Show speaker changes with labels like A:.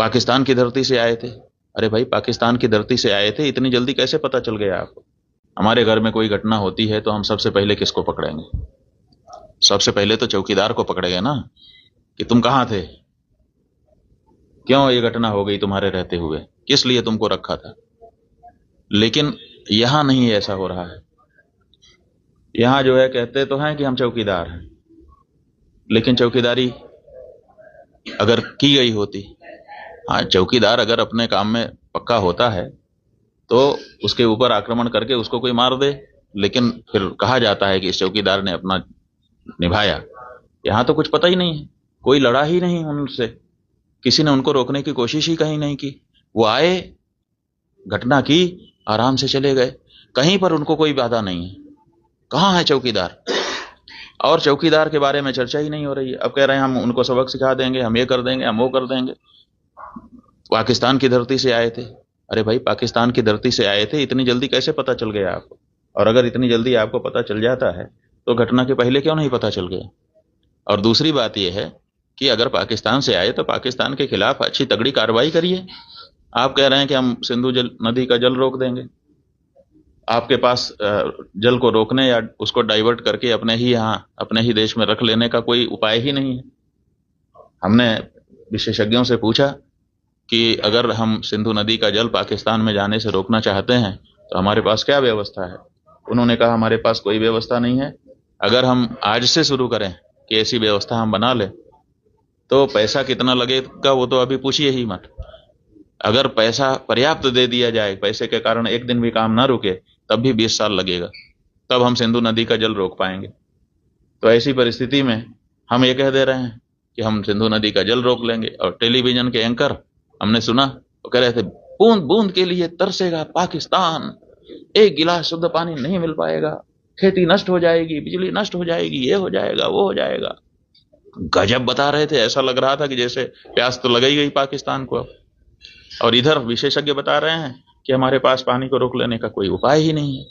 A: पाकिस्तान की धरती से आए थे। अरे भाई, पाकिस्तान की धरती से आए थे, इतनी जल्दी कैसे पता चल गया आपको? हमारे घर में कोई घटना होती है तो हम सबसे पहले किसको पकड़ेंगे? सबसे पहले तो चौकीदार को पकड़ेंगे ना, कि तुम कहाँ थे, क्यों ये घटना हो गई तुम्हारे रहते हुए, किस लिए तुमको रखा था। लेकिन यहां नहीं ऐसा हो रहा है। यहां जो है, कहते तो हैं कि हम चौकीदार हैं, लेकिन चौकीदारी अगर की गई होती, हाँ, चौकीदार अगर अपने काम में पक्का होता है तो उसके ऊपर आक्रमण करके उसको कोई मार दे, लेकिन फिर कहा जाता है कि इस चौकीदार ने अपना निभाया। यहां तो कुछ पता ही नहीं है, कोई लड़ा ही नहीं उनसे, किसी ने उनको रोकने की कोशिश ही कहीं नहीं की। वो आए, घटना की, आराम से चले गए, कहीं पर उनको कोई बाधा नहीं है। कहाँ है चौकीदार? और चौकीदार के बारे में चर्चा ही नहीं हो रही है। अब कह रहे हैं हम उनको सबक सिखा देंगे, हम ये कर देंगे, हम वो कर देंगे। पाकिस्तान की धरती से आए थे। अरे भाई, पाकिस्तान की धरती से आए थे, इतनी जल्दी कैसे पता चल गया आपको? और अगर इतनी जल्दी आपको पता चल जाता है तो घटना के पहले क्यों नहीं पता चल गया? और दूसरी बात यह है कि अगर पाकिस्तान से आए तो पाकिस्तान के खिलाफ अच्छी तगड़ी कार्रवाई करिए। आप कह रहे हैं कि हम सिंधु नदी का जल रोक देंगे। आपके पास जल को रोकने या उसको डाइवर्ट करके अपने ही यहाँ, अपने ही देश में रख लेने का कोई उपाय ही नहीं है। हमने विशेषज्ञों से पूछा कि अगर हम सिंधु नदी का जल पाकिस्तान में जाने से रोकना चाहते हैं तो हमारे पास क्या व्यवस्था है। उन्होंने कहा हमारे पास कोई व्यवस्था नहीं है। अगर हम आज से शुरू करें कि ऐसी व्यवस्था हम बना लें तो पैसा कितना लगेगा वो तो अभी पूछिए ही मत। अगर पैसा पर्याप्त दे दिया जाए, पैसे के कारण एक दिन भी काम ना रुके, तब भी 20 साल लगेगा, तब हम सिंधु नदी का जल रोक पाएंगे। तो ऐसी परिस्थिति में हम ये कह दे रहे हैं कि हम सिंधु नदी का जल रोक लेंगे। और टेलीविजन के एंकर हमने सुना, वो कह रहे थे बूंद बूंद के लिए तरसेगा पाकिस्तान, एक गिलास शुद्ध पानी नहीं मिल पाएगा, खेती नष्ट हो जाएगी, बिजली नष्ट हो जाएगी, ये हो जाएगा, वो हो जाएगा। गजब बता रहे थे, ऐसा लग रहा था कि जैसे प्यास तो लग ही गई पाकिस्तान को। और इधर विशेषज्ञ बता रहे हैं कि हमारे पास पानी को रोक लेने का कोई उपाय ही नहीं है।